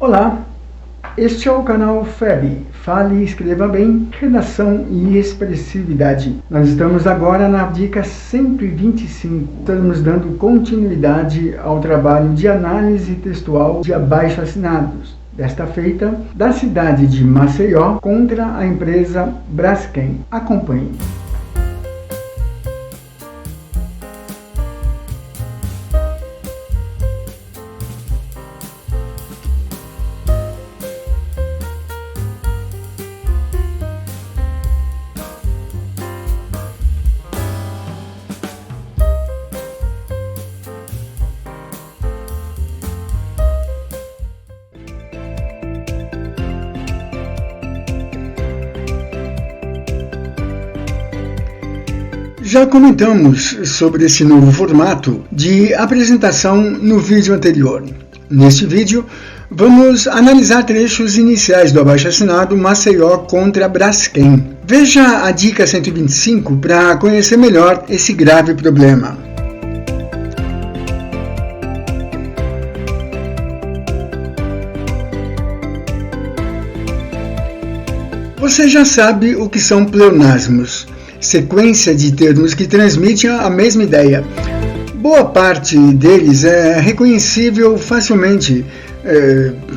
Olá, este é o canal FEB, Fale, Escreva Bem, Redação e Expressividade. Nós estamos agora na dica 125. Estamos dando continuidade ao trabalho de análise textual de abaixo-assinados, desta feita da cidade de Maceió contra a empresa Braskem. Acompanhe. Já comentamos sobre esse novo formato de apresentação no vídeo anterior. Neste vídeo, vamos analisar trechos iniciais do abaixo-assinado Maceió contra Braskem. Veja a dica 125 para conhecer melhor esse grave problema. Você já sabe o que são pleonasmos, sequência de termos que transmitem a mesma ideia. Boa parte deles é reconhecível facilmente,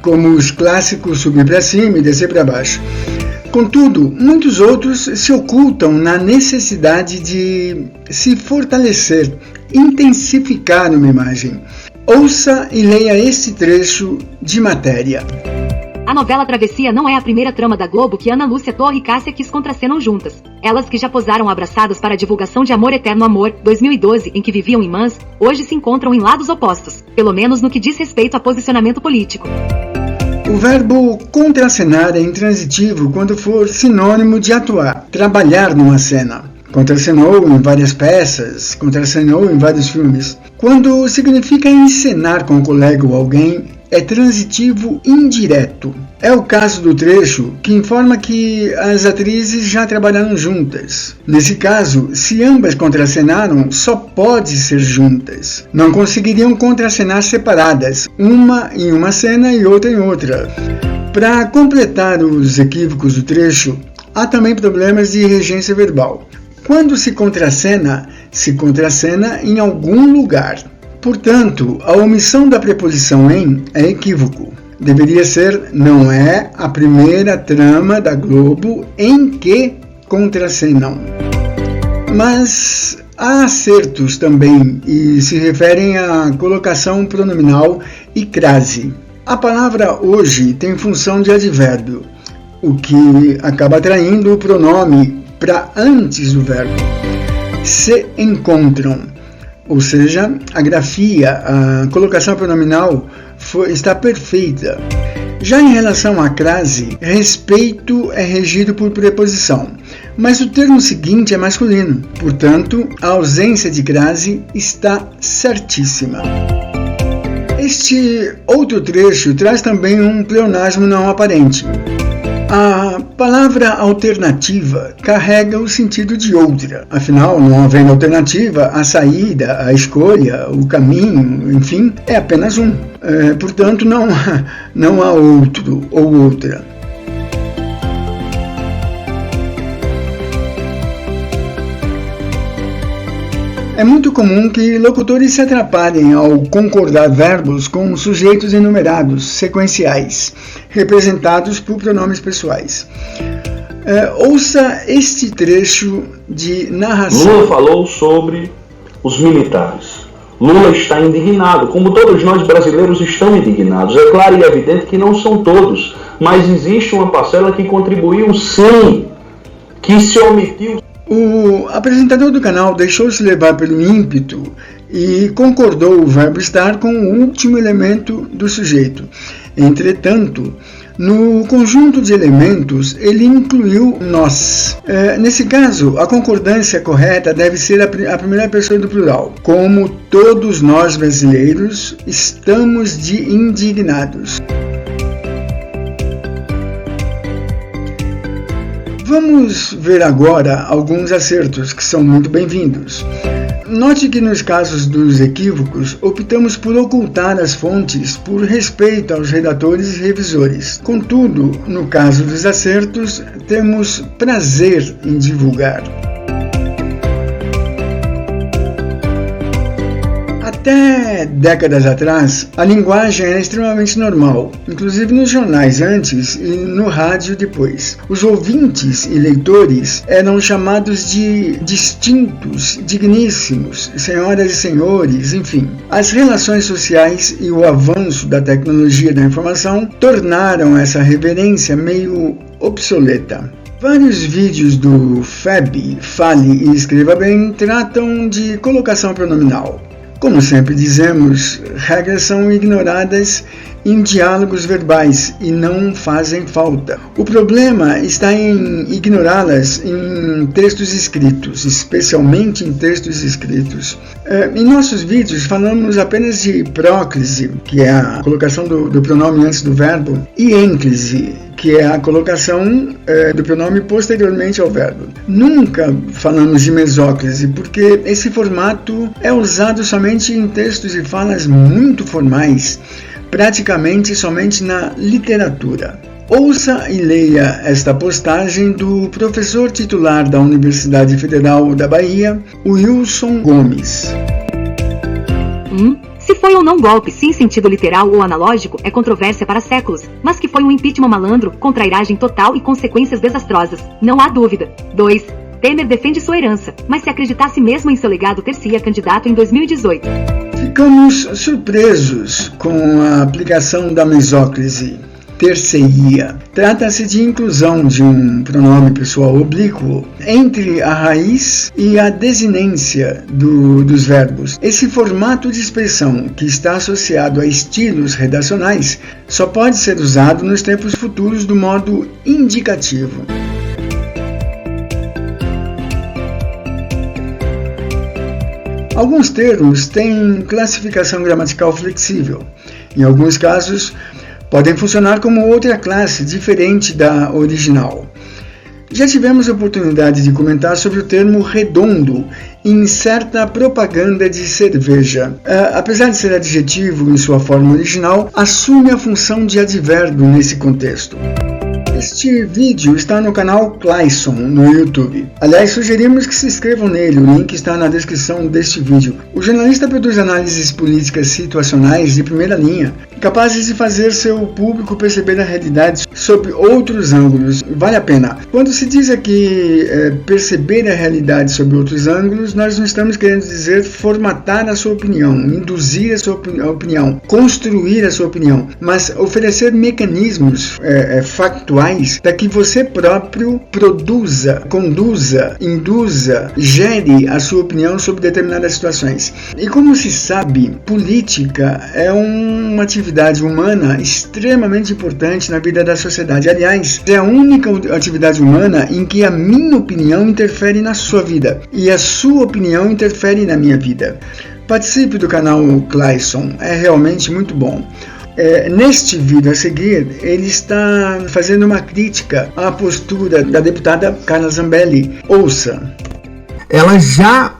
como os clássicos subir para cima e descer para baixo. Contudo, muitos outros se ocultam na necessidade de se fortalecer, intensificar uma imagem. Ouça e leia este trecho de matéria. A novela Travessia não é a primeira trama da Globo que Ana Lúcia Torre e Cássia Kiss contracenam juntas. Elas que já posaram abraçadas para a divulgação de Amor Eterno Amor, 2012, em que viviam irmãs, hoje se encontram em lados opostos, pelo menos no que diz respeito a posicionamento político. O verbo contracenar é intransitivo quando for sinônimo de atuar, trabalhar numa cena. Contracenou em várias peças, contracenou em vários filmes. Quando significa encenar com um colega ou alguém, é transitivo indireto. É o caso do trecho que informa que as atrizes já trabalharam juntas. Nesse caso, se ambas contracenaram, só pode ser juntas. Não conseguiriam contracenar separadas, uma em uma cena e outra em outra. Para completar os equívocos do trecho, há também problemas de regência verbal. Quando se contracena em algum lugar. Portanto, a omissão da preposição em é equívoco. Deveria ser, não é a primeira trama da Globo em que contracenam. Mas há acertos também e se referem à colocação pronominal e crase. A palavra hoje tem função de advérbio, o que acaba traindo o pronome para antes do verbo. Se encontram. Ou seja, a grafia, a colocação pronominal está perfeita. Já em relação à crase, respeito é regido por preposição, mas o termo seguinte é masculino, portanto, a ausência de crase está certíssima. Este outro trecho traz também um pleonasmo não aparente. A palavra alternativa carrega o sentido de outra. Afinal, não havendo alternativa, a saída, a escolha, o caminho, enfim, é apenas um. Portanto, não há outro ou outra. É muito comum que locutores se atrapalhem ao concordar verbos com sujeitos enumerados, sequenciais, representados por pronomes pessoais. Ouça este trecho de narração. Lula falou sobre os militares. Lula está indignado, como todos nós brasileiros estamos indignados. É claro e evidente que não são todos, mas existe uma parcela que contribuiu sim, que se omitiu. O apresentador do canal deixou-se levar pelo ímpeto e concordou o verbo estar com o último elemento do sujeito. Entretanto, no conjunto de elementos, ele incluiu nós. Nesse caso, a concordância correta deve ser a primeira pessoa do plural. Como todos nós brasileiros estamos indignados. Vamos ver agora alguns acertos que são muito bem-vindos. Note que nos casos dos equívocos, optamos por ocultar as fontes por respeito aos redatores e revisores. Contudo, no caso dos acertos, temos prazer em divulgar. Até décadas atrás, a linguagem era extremamente normal, inclusive nos jornais antes e no rádio depois. Os ouvintes e leitores eram chamados de distintos, digníssimos, senhoras e senhores, enfim. As relações sociais e o avanço da tecnologia da informação tornaram essa reverência meio obsoleta. Vários vídeos do FEB, Fale e Escreva Bem, tratam de colocação pronominal. Como sempre dizemos, regras são ignoradas em diálogos verbais e não fazem falta. O problema está em ignorá-las em textos escritos, especialmente em textos escritos. Em nossos vídeos falamos apenas de próclise, que é a colocação do pronome antes do verbo, e ênclise, que é a colocação do pronome posteriormente ao verbo. Nunca falamos de mesóclise, porque esse formato é usado somente em textos e falas muito formais, praticamente somente na literatura. Ouça e leia esta postagem do professor titular da Universidade Federal da Bahia, Wilson Gomes. Se foi ou não golpe, se em sentido literal ou analógico, é controvérsia para séculos, mas que foi um impeachment malandro, com trairagem total e consequências desastrosas, não há dúvida. 2. Temer defende sua herança, mas se acreditasse mesmo em seu legado, ter-se-ia candidato em 2018. Ficamos surpresos com a aplicação da mesóclise. Ter-se-ia. Trata-se de inclusão de um pronome pessoal oblíquo entre a raiz e a desinência dos verbos. Esse formato de expressão, que está associado a estilos redacionais, só pode ser usado nos tempos futuros do modo indicativo. Alguns termos têm classificação gramatical flexível. Em alguns casos, podem funcionar como outra classe diferente da original. Já tivemos a oportunidade de comentar sobre o termo redondo em certa propaganda de cerveja. Apesar de ser adjetivo em sua forma original, assume a função de advérbio nesse contexto. Este vídeo está no canal Clayson no YouTube. Aliás, sugerimos que se inscrevam nele, o link está na descrição deste vídeo. O jornalista produz análises políticas situacionais de primeira linha, capazes de fazer seu público perceber a realidade sob outros ângulos. Vale a pena. Quando se diz aqui perceber a realidade sob outros ângulos, nós não estamos querendo dizer formatar a sua opinião, induzir a sua opinião, construir a sua opinião, mas oferecer mecanismos factuais para que você próprio produza, conduza, induza, gere a sua opinião sobre determinadas situações. E como se sabe, política é uma atividade humana extremamente importante na vida da sociedade. Aliás, é a única atividade humana em que a minha opinião interfere na sua vida e a sua opinião interfere na minha vida. Participe do canal Clayson, é realmente muito bom. Neste vídeo a seguir, ele está fazendo uma crítica à postura da deputada Carla Zambelli. Ouça. Ela já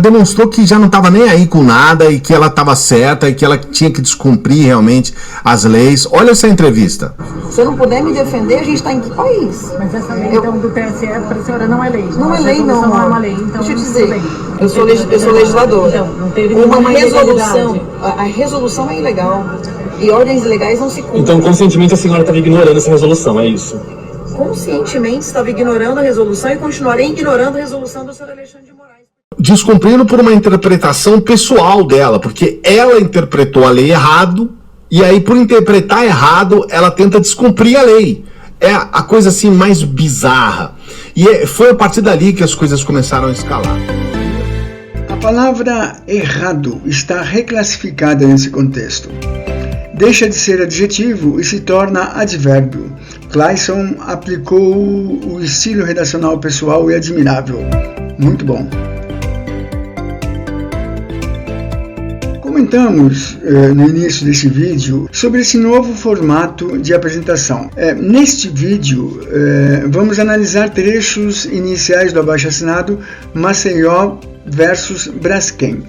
demonstrou que já não estava nem aí com nada e que ela estava certa e que ela tinha que descumprir realmente as leis. Olha essa entrevista. Se eu não puder me defender, a gente está em que país? Mas essa lei então do TSE para a senhora não é lei? Não é lei, não. Não é uma lei, então. Deixa eu dizer, eu sou legisladora. Então, não teve uma resolução, a resolução é ilegal e ordens ilegais não se cumprem. Então, conscientemente, a senhora estava ignorando essa resolução, é isso? Conscientemente estava ignorando a resolução e continuarei ignorando a resolução do senhor Alexandre de Moraes. Descumprindo por uma interpretação pessoal dela, porque ela interpretou a lei errado, e aí por interpretar errado, ela tenta descumprir a lei. É a coisa assim mais bizarra. E foi a partir dali que as coisas começaram a escalar. A palavra errado está reclassificada nesse contexto. Deixa de ser adjetivo e se torna advérbio. Clayson aplicou o estilo redacional pessoal e admirável. Muito bom. comentamos no início deste vídeo sobre esse novo formato de apresentação. Neste vídeo, vamos analisar trechos iniciais do abaixo-assinado Maceió versus Braskem.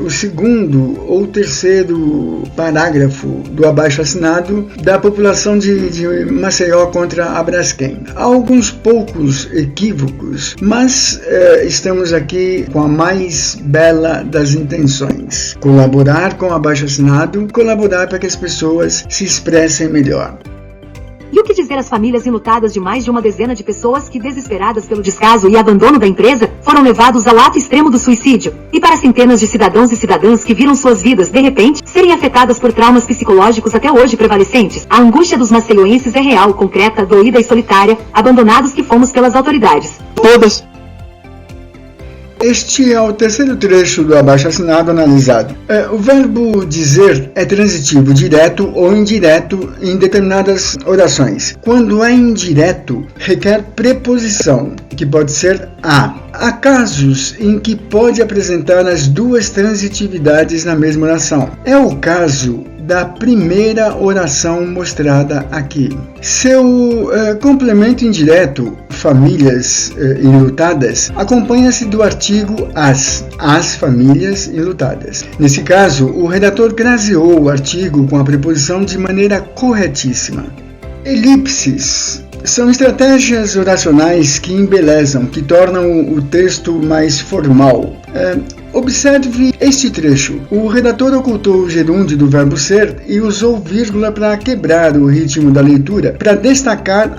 O segundo ou terceiro parágrafo do abaixo-assinado da população de Maceió contra a Braskem. Há alguns poucos equívocos, mas estamos aqui com a mais bela das intenções: colaborar com o abaixo-assinado, colaborar para que as pessoas se expressem melhor. E o que dizer às famílias enlutadas de mais de uma dezena de pessoas que, desesperadas pelo descaso e abandono da empresa, foram levados ao ato extremo do suicídio? E para centenas de cidadãos e cidadãs que viram suas vidas, de repente, serem afetadas por traumas psicológicos até hoje prevalecentes? A angústia dos maceioenses é real, concreta, doída e solitária, abandonados que fomos pelas autoridades. Todas. Este é o terceiro trecho do abaixo-assinado analisado. O verbo dizer é transitivo direto ou indireto em determinadas orações. Quando é indireto, requer preposição, que pode ser a. Há casos em que pode apresentar as duas transitividades na mesma oração. É o caso da primeira oração mostrada aqui. Seu complemento indireto, famílias enlutadas, acompanha-se do artigo as famílias enlutadas. Nesse caso, o redator craseou o artigo com a preposição de maneira corretíssima. Elipses são estratégias oracionais que embelezam, que tornam o texto mais formal. Observe este trecho. O redator ocultou o gerúndio do verbo ser e usou vírgula para quebrar o ritmo da leitura, para destacar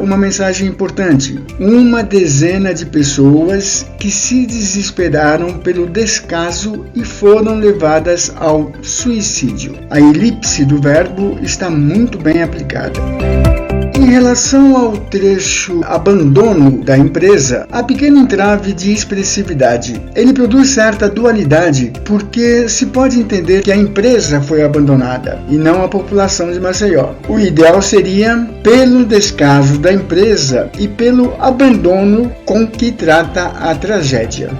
uma mensagem importante. Uma dezena de pessoas que se desesperaram pelo descaso e foram levadas ao suicídio. A elipse do verbo está muito bem aplicada. Em relação ao trecho abandono da empresa, há pequeno entrave de expressividade. Ele produz certa dualidade, porque se pode entender que a empresa foi abandonada e não a população de Maceió. O ideal seria pelo descaso da empresa e pelo abandono com que trata a tragédia.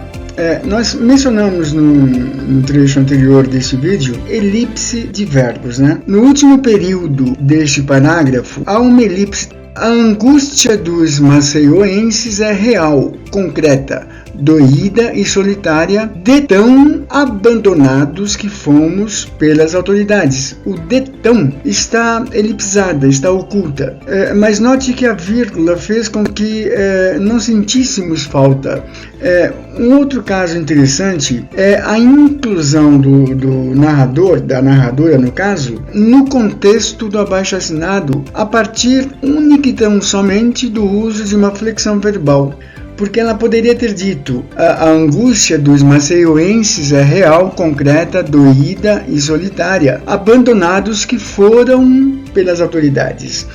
Nós mencionamos no trecho anterior deste vídeo elipse de verbos, né? No último período deste parágrafo, há uma elipse. A angústia dos maceioenses é real, concreta, doída e solitária, de tão abandonados que fomos pelas autoridades. O de tão está elipsada, está oculta. Mas note que a vírgula fez com que não sentíssemos falta. Um outro caso interessante é a inclusão do narrador, da narradora no caso, no contexto do abaixo-assinado, a partir única e tão somente do uso de uma flexão verbal. Porque ela poderia ter dito: a angústia dos maceioenses é real, concreta, doída e solitária, abandonados que foram pelas autoridades.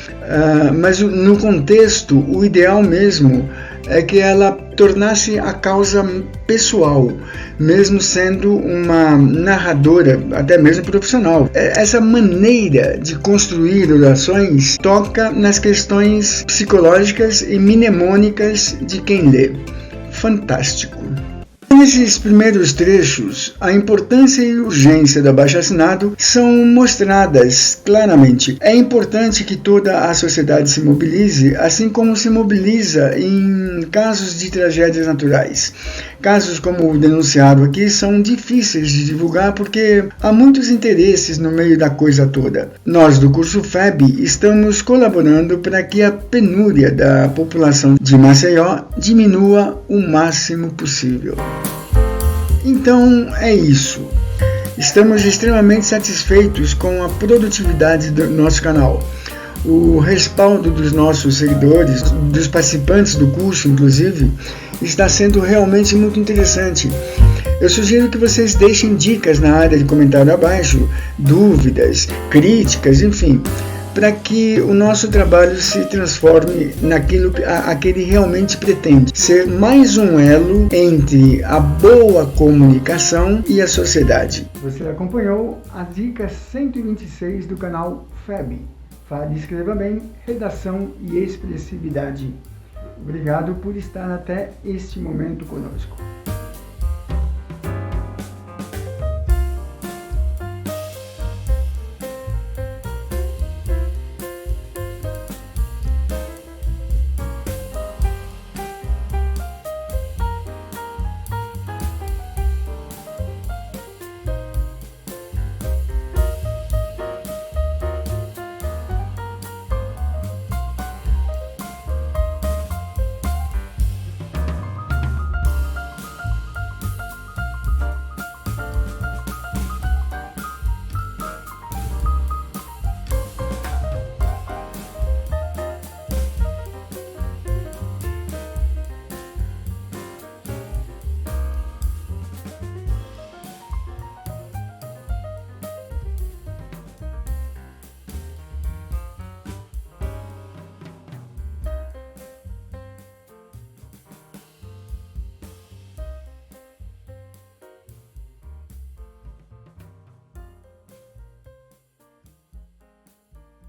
Mas no contexto, o ideal mesmo é que ela tornasse a causa pessoal, mesmo sendo uma narradora, até mesmo profissional. Essa maneira de construir orações toca nas questões psicológicas e mnemônicas de quem lê. Fantástico! Nesses primeiros trechos, a importância e urgência do abaixo-assinado são mostradas claramente. É importante que toda a sociedade se mobilize, assim como se mobiliza em casos de tragédias naturais. Casos como o denunciado aqui são difíceis de divulgar porque há muitos interesses no meio da coisa toda. Nós do curso FEB estamos colaborando para que a penúria da população de Maceió diminua o máximo possível. Então é isso. Estamos extremamente satisfeitos com a produtividade do nosso canal. O respaldo dos nossos seguidores, dos participantes do curso, inclusive, está sendo realmente muito interessante. Eu sugiro que vocês deixem dicas na área de comentário abaixo, dúvidas, críticas, enfim, para que o nosso trabalho se transforme naquilo a que ele realmente pretende, ser mais um elo entre a boa comunicação e a sociedade. Você acompanhou a dica 126 do canal FEB. Fale e escreva bem, redação e expressividade. Obrigado por estar até este momento conosco.